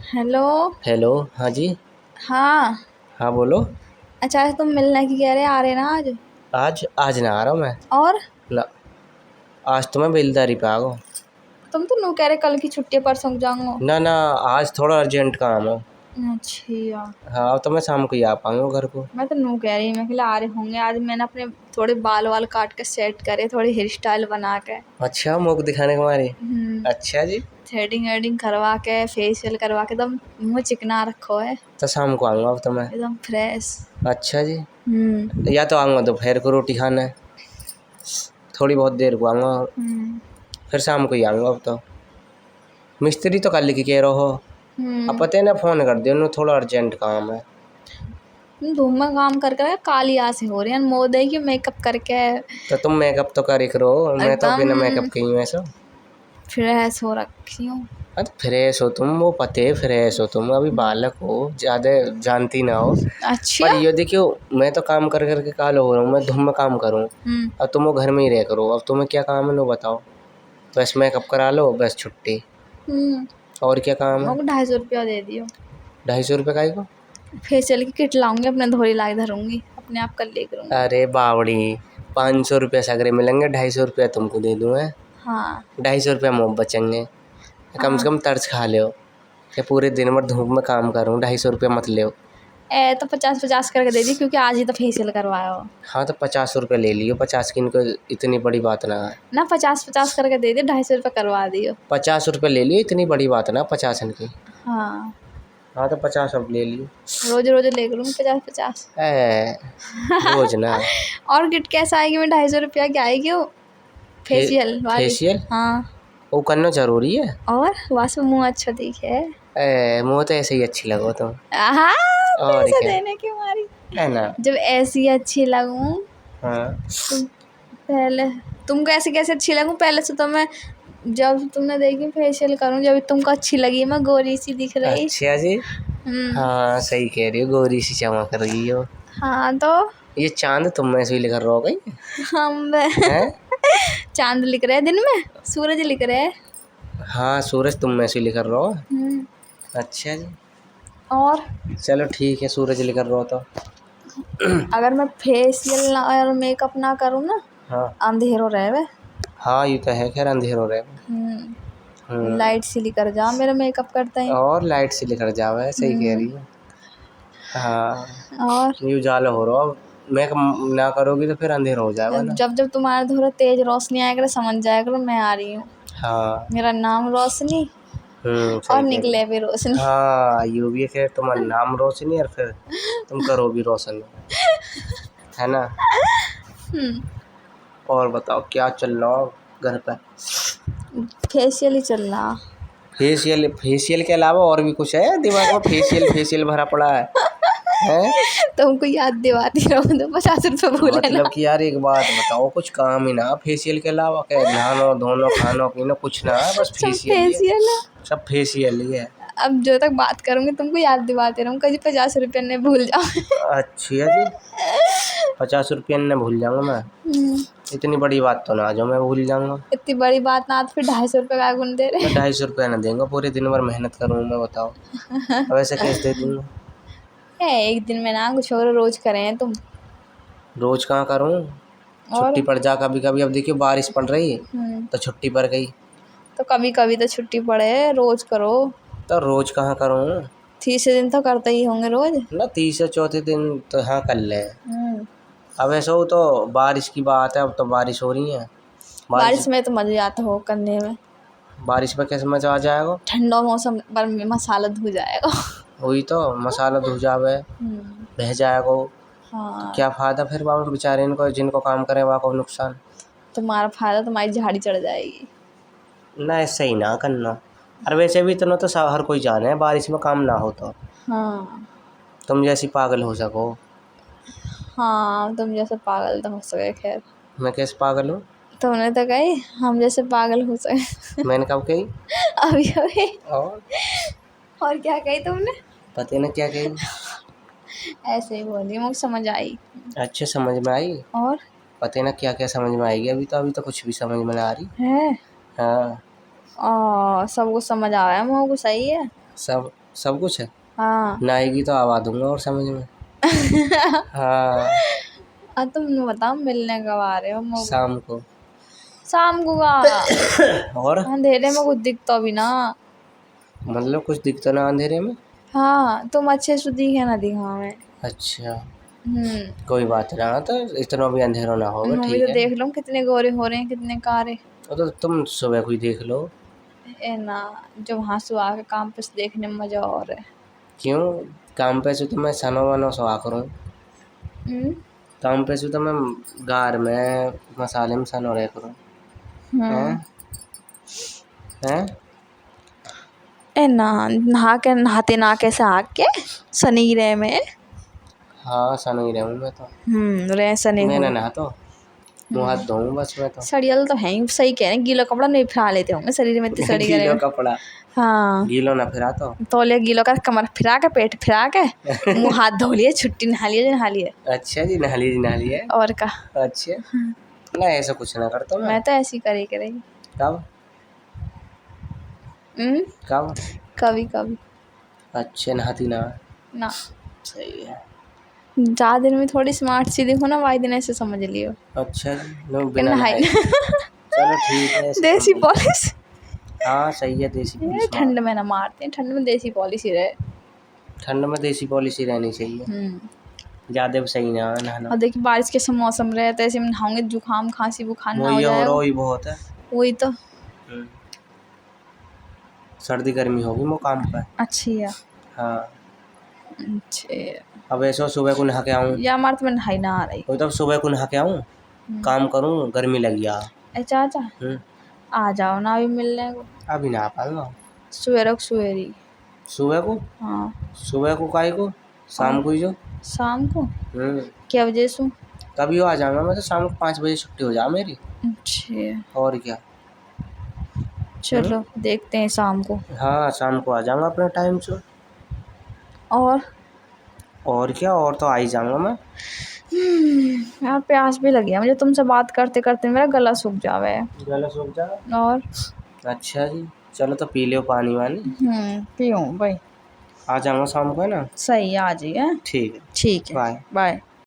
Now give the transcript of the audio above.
Hello. Hello. हाँ जी। हाँ। हाँ बोलो। अच्छा तुम मिलने की कह रहे आ रहे ना आज? आज आज ना आ रहा हूँ मैं। और ना, आज तो मैं बेलदारी पे आ गया। तुम तो नू कह रहे कल की छुट्टी परसों को जाऊंगा। ना ना, आज थोड़ा अर्जेंट काम है। अच्छा। हाँ, अब तो मैं शाम को ही आ पाऊंगा घर को। मैं तो नू कह रही मैं कि आ रहे होंगे आज। मैंने अपने थोड़े बाल वाल काट के सेट करे, थोड़ी हेयर स्टाइल बना के। अच्छा, मुँह दिखाने को हमारे। अच्छा जी। थ्रेडिंग वेडिंग करवा के, फेशियल करवा के एकदम मुंह चिकना रखो है, तो शाम को आऊँगा अब तो मैं। एकदम फ्रेश। अच्छा जी। या तो आऊँगा दोपहर को रोटी खाने, थोड़ी बहुत देर को आऊँगा, फिर शाम को ही आऊँगा अब तो। मिस्त्री तो कल की कह रहे हो। अब पता है ना, फ़ोन कर दियो ना, थोड़ा अर्जेंट काम है। धूम में काम कर कर काली आ से हो रही है, मोदे की मेकअप करके तो तुम मेकअप तो कर करो, मैं तो बिना मेकअप एकदम के ही हूँ ऐसा। फ्रेश हो रखी हूँ। अरे फ्रेश हो तुम, वो पते है फ्रेश हो तुम, अभी बालक हो, ज़्यादा जानती ना हो। पर अच्छा। ये देखियो, मैं तो काम कर करके काल हो रहा हूँ, मैं धूम में काम करूँ। अब तुम वो घर में ही रह करो, अब तुम्हें क्या काम है लो बताओ। बस मेकअप करा लो, बस छुट्टी। और क्या काम है। मुझे 250 रुपया दे दियो। 250 रुपये का ही को। फेशियल की किट लाऊंगी, अपने धोरी लाई धरूंगी, अपने आप कर ले करूंगी। अरे बावड़ी, 500 रुपये सगरे मिलेंगे, 250 रुपया तुमको दे दूँ मैं। हाँ 250 रुपया मुँह बचेंगे। कम से हाँ। कम तर्ज खा लो कि पूरे दिन भर धूप में काम करूँ, 250 रुपया मत ले। ए तो 50-50 करके दे दी, क्योंकि आज ही तो फेशियल करवाया हो हाँ तो 50 रुपये ले लियो, 50 की इनको इतनी बड़ी बात ना है। ना। 50-50 करके दे दी, 250 रुपया करवा दियो। 50 रुपये ले लियो, इतनी बड़ी बात ना 50 की। हाँ हाँ तो 50 अब ले लियो। रोज रोज ले करूँगी 50-50। रोज ना। और किट कैसा आएगी? मैं 250 की आएगी वो फे फेशियल वाली। फेशियल हाँ। वो करना जरूरी है। और वहाँ से मुँह अच्छा दिखे। मुँह तो ऐसे ही अच्छी लगो तुम। हाँ और पैसे क्या देने की मारी। है ना। जब ऐसी अच्छी लगूं हाँ। तुम पहले, तुमको ऐसे कैसे अच्छी लगूं? पहले से तो मैं जब तुमने देखी फेशियल करूं, जब तुमको अच्छी लगी, मैं गोरी सी दिख रही। अच्छा जी। हम्म। हाँ सही कह रही हो, गोरी सी चमक रही हो। हाँ तो ये चांद तुम में से ही लेकर रहो गई हम है। चांद लिख रहे हैं दिन में, सूरज लिख रहे हैं। हाँ, सूरज तुम में से ही लेकर रहो। हम्म। अच्छा जी। और चलो ठीक है, सूरज लेकर रहो तो। अगर मैं फेशियल ना और मेकअप ना करूँ ना, हाँ अंधेरो रहे। हाँ, ये तो है, खैर अंधेर हो रहा है। लाइट सी लेकर जा मेरा मेकअप करते हैं। और लाइट से लेकर जावे, सही कह रही है। हाँ, और ये उजाला हो रहा, मेकअप ना करोगी तो फिर अंधेरा हो जाएगा ना। जब जब तुम्हारे थोड़ा तेज रोशनी आया करो, समझ जाया करो मैं आ रही हूँ। हाँ। मेरा नाम रोशनी और सही कह रही निकले भी रोशनी। है। हाँ, ये भी है, खैर तुम्हारा नाम रोशनी और फिर तुम करो भी रोशन, है ना। और बताओ क्या चल रहा घर पे। फेशियल ही चल रहा। फेशियल फेशियल के अलावा और भी कुछ है दिमाग में? फेशियल फेशियल भरा पड़ा है हैं? तुमको याद दिवाती रहूँ तो 50 रुपये भूले ना। मतलब कि यार एक बात बताओ, कुछ काम ही ना फेशियल के अलावा? क्या नहानो धोनो खानो पीनो कुछ ना है, बस सब फेशियल ही है। फेशियल है। सब फेशियल ही है। अब जो तक बात करूंगी तुमको याद दिवाते रहूँ, कभी 50 रुपये नहीं भूल जाओ। अच्छा जी। 50 रुपये न भूल जाऊंगा मैं? इतनी बड़ी बात तो ना जो मैं भूल जाऊंगा। इतनी बड़ी बात ना, तो फिर 250 रुपये का गुण दे मैं रहे। 250 रुपया ना देंगे, पूरे दिन भर मेहनत करूँ मैं, बताओ अब ऐसे कैसे दे दूँगा। है एक दिन में ना, कुछ और रोज करें हैं तुम। रोज कहाँ करूँ, और छुट्टी पड़ जा कभी कभी। अब देखियो बारिश पड़ रही है तो छुट्टी पड़ गई। तो कभी कभी तो छुट्टी पड़े, रोज करो। तो रोज कहाँ करूँ। तीसरे दिन तो करते ही होंगे रोज। ना, तीसरे चौथे दिन तो हाँ कर ले। अब ऐसा हो तो बारिश की बात है, अब तो बारिश हो रही है। बारिश बारिश में तो मजा आता हो करने में। बारिश में कैसे मजा आ जाएगा। ठंडा मौसम पर मसाला धो जाएगा। वही तो, मसाला धुल जावे, बह जाएगा। तो हाँ। क्या फ़ायदा फिर बाबा बेचारे इनको, जिनको काम करे वहाँ को नुकसान। तुम्हारा फायदा, तुम्हारी झाड़ी चढ़ जाएगी। ना ऐसे ही ना करना। और वैसे भी इतना तो हर कोई जाने है, बारिश में काम ना हो तो हाँ तुम जैसी पागल हो सको। हाँ, तुम जैसे पागल तो हो सके। खैर मैं कैसे पागल हूँ। तुमने तो कही हम जैसे पागल हो सके। मैंने कब कही। अभी अभी। और और क्या कही तुमने? पता ना क्या कही। ऐसे ही बोली, मुझे समझ आई। अच्छे समझ में आई। और पता ना क्या क्या समझ में आएगी, अभी तो कुछ भी समझ में ना आ रही। है हाँ। सब कुछ समझ आ रहा है मुझको, सही है। सब सब कुछ है। हाँ नाएगी तो आवा दूंगा और समझ में। हाँ तुम बताओ मिलने कब आ रहे हो? शाम को। शाम को का और अंधेरे में कुछ दिखता भी ना। मतलब कुछ दिखता ना अंधेरे में। हाँ तुम अच्छे से दिखे ना दिखा में। अच्छा कोई बात ना, तो इतना भी अंधेरा ना होगा। मम्मी ठीक तो है, देख लो कितने गोरे हो रहे हैं, कितने कारे। वो तो तुम सुबह को ही देख लो। ए ना, जो वहाँ से आके काम पे से देखने में मजा और है। क्यों? काम पे से तो मैं सनो वनो सो करूँ। काम पे से तो मैं गार में मसाले में सनो रह करूँ। हैं हैं ए ना, नहाते ना कैसे आके सनी रहे में। हाँ सनो ही रहूँ मैं तो। रहे सने मैं हो। ना नहा तो मुँह हाथ धोऊँ बस मैं तो। सड़ियल तो है ही, सही कह रहे हैं, गीला कपड़ा नहीं फिरा लेते होंगे शरीर में इतनी सड़ी गीलो करे। कपड़ा हाँ गीलो ना फिरा तो। तौलिया गीलो कर, कमर फिरा के, पेट फिरा के, मुंह हाथ धो लिए, छुट्टी नहा लिए, नहा लिए। अच्छा जी, नहा ली है। और का अच्छा ना, ऐसा कुछ ना करता मैं। मैं तो ऐसी करी करेगी। कब कब? कभी कभी अच्छा नहाती ना। ना। सही है। ज्यादा दिन में थोड़ी स्मार्ट सी दिखो ना, वाई दिन ऐसे समझ लियो अच्छा जी, नो कि बिना नहाई। नहाए। चलो ठीक है, ऐसे देसी समझ। पॉलिश। हाँ सही है, देसी ये पॉलिश मार। ठंड में ना मारते हैं, ठंड में देसी पॉलिश ही रहे। ठंड में देसी पॉलिश ही रहनी चाहिए, ज़्यादा भी सही ना नहाना। और देखिए बारिश के मौसम रहे तो ऐसे में नहाओगे, जुकाम खांसी बुखार ना हो वही और जाएगा। वही बहुत है। वही तो। सर्दी गर्मी होगी वो काम पर। अच्छी है। हाँ अच्छे अब ऐसा सुबह को नहा के आऊँ। या हमारे तो मैं नहाई ना आ रही। वही तब सुबह को नहा के आऊँ, काम करूँ, गर्मी लगी आ। चाचा आ जाओ ना अभी मिलने को। अभी ना आ पाऊँगा। सवेरे को सवेरी। सुबह को? हाँ सुबह को काहे को? शाम को ही जो। शाम को क्या बजे सु? कभी आ जाऊँगा मैं तो, शाम को 5 बजे छुट्टी हो जा मेरी। अच्छा और क्या। चलो देखते हैं शाम को। हाँ शाम को आ जाऊँगा अपने टाइम से। और क्या, और तो आ ही जाऊँगा मैं। यार प्यास भी लगी है मुझे, तुमसे बात करते करते मेरा गला सूख जावे है। गला सूख जा। और अच्छा जी, चलो तो पी लो पानी वानी। क्यों भाई? आ जाऊँगा शाम को, है ना। सही आ जाइए। ठीक है, ठीक है, बाय। बाय।